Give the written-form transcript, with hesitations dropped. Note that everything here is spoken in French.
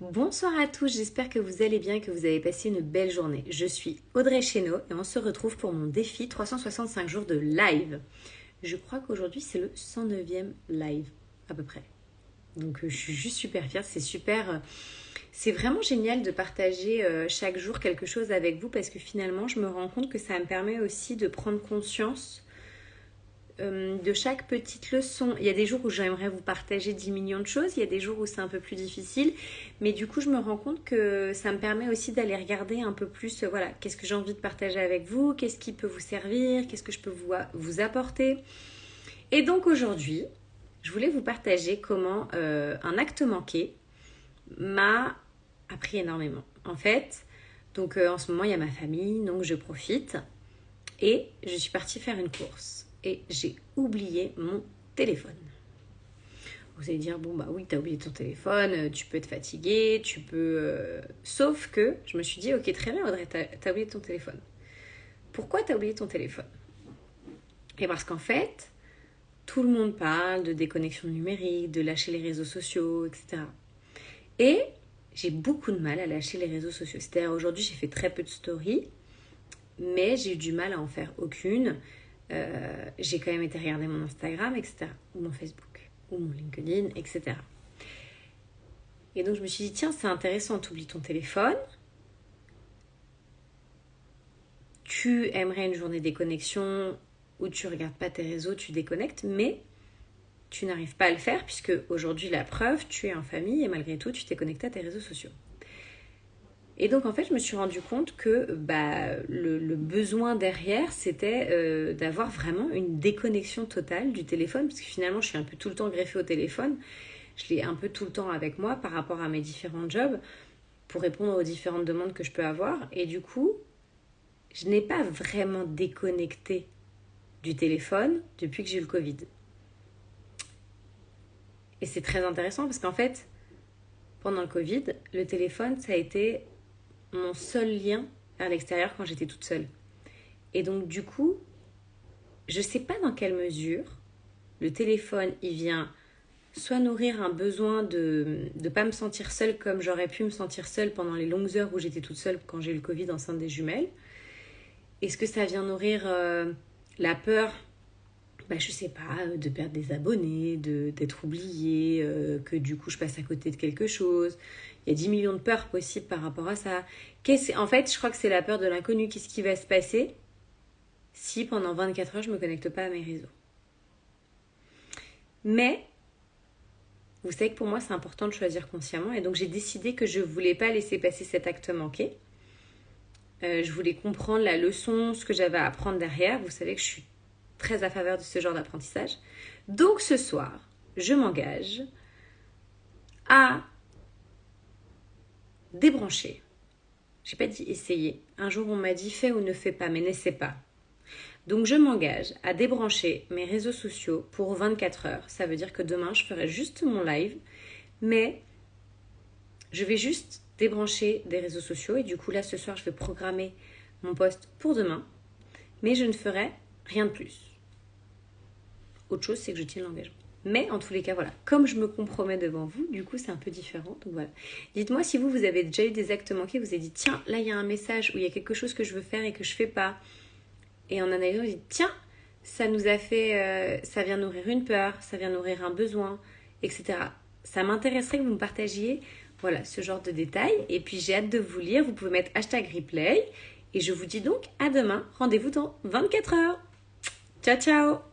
Bonsoir à tous, j'espère que vous allez bien et que vous avez passé une belle journée. Je suis Audrey Chéneau et on se retrouve pour mon défi 365 jours de live. Je crois qu'aujourd'hui c'est le 109e live à peu près. Donc je suis juste super fière, c'est super... C'est vraiment génial de partager chaque jour quelque chose avec vous parce que finalement je me rends compte que ça me permet aussi de prendre conscience de chaque petite leçon. Il y a des jours où j'aimerais vous partager 10 millions de choses, il y a des jours où c'est un peu plus difficile, mais du coup je me rends compte que ça me permet aussi d'aller regarder un peu plus, voilà, qu'est-ce que j'ai envie de partager avec vous, qu'est-ce qui peut vous servir, qu'est-ce que je peux vous apporter. Et donc aujourd'hui, je voulais vous partager comment un acte manqué m'a appris énormément. En fait, donc en ce moment il y a ma famille, donc je profite et je suis partie faire une course. Et j'ai oublié mon téléphone. Vous allez dire, bon bah oui, t'as oublié ton téléphone, tu peux être fatigué, tu peux... Sauf que je me suis dit, ok, très bien Audrey, t'as oublié ton téléphone. Pourquoi t'as oublié ton téléphone? Et parce qu'en fait, tout le monde parle de déconnexion numérique, de lâcher les réseaux sociaux, etc. Et j'ai beaucoup de mal à lâcher les réseaux sociaux. C'est-à-dire aujourd'hui, j'ai fait très peu de stories, mais j'ai eu du mal à en faire aucune. J'ai quand même été regarder mon Instagram, etc. Ou mon Facebook, ou mon LinkedIn, etc. Et donc je me suis dit, tiens, c'est intéressant, tu oublies ton téléphone. Tu aimerais une journée déconnexion où tu ne regardes pas tes réseaux, tu déconnectes, mais tu n'arrives pas à le faire puisque aujourd'hui, la preuve, tu es en famille et malgré tout, tu t'es connecté à tes réseaux sociaux. Et donc en fait, je me suis rendu compte que le besoin derrière, c'était d'avoir vraiment une déconnexion totale du téléphone, parce que finalement, je suis un peu tout le temps greffée au téléphone. Je l'ai un peu tout le temps avec moi par rapport à mes différents jobs pour répondre aux différentes demandes que je peux avoir. Et du coup, je n'ai pas vraiment déconnecté du téléphone depuis que j'ai eu le Covid. Et c'est très intéressant parce qu'en fait, pendant le Covid, le téléphone, ça a été mon seul lien vers l'extérieur quand j'étais toute seule. Et donc du coup, je sais pas dans quelle mesure le téléphone, il vient soit nourrir un besoin de ne pas me sentir seule comme j'aurais pu me sentir seule pendant les longues heures où j'étais toute seule quand j'ai eu le Covid enceinte des jumelles. Est-ce que ça vient nourrir la peur, je sais pas, de perdre des abonnés, d'être oubliée, que du coup je passe à côté de quelque chose. Il y a 10 millions de peurs possibles par rapport à ça. En fait, je crois que c'est la peur de l'inconnu. Qu'est-ce qui va se passer si pendant 24 heures je ne me connecte pas à mes réseaux? Mais vous savez que pour moi c'est important de choisir consciemment et donc j'ai décidé que je ne voulais pas laisser passer cet acte manqué. Je voulais comprendre la leçon, ce que j'avais à apprendre derrière. Vous savez que je suis très à faveur de ce genre d'apprentissage. Donc ce soir, je m'engage à débrancher. J'ai pas dit essayer. Un jour on m'a dit fais ou ne fais pas, mais n'essaie pas. Donc je m'engage à débrancher mes réseaux sociaux pour 24 heures. Ça veut dire que demain je ferai juste mon live, mais je vais juste débrancher des réseaux sociaux et du coup là ce soir je vais programmer mon post pour demain, mais je ne ferai rien de plus. Autre chose, c'est que je tiens l'engagement. Mais en tous les cas, voilà, comme je me compromets devant vous, du coup, c'est un peu différent. Donc voilà. Dites-moi si vous avez déjà eu des actes manqués, vous avez dit, tiens, là, il y a un message où il y a quelque chose que je veux faire et que je ne fais pas. Et en analysant, vous dites, tiens, ça nous a fait, ça vient nourrir une peur, ça vient nourrir un besoin, etc. Ça m'intéresserait que vous me partagiez, voilà, ce genre de détails. Et puis, j'ai hâte de vous lire. Vous pouvez mettre #replay. Et je vous dis donc à demain. Rendez-vous dans 24 heures. Ciao, ciao!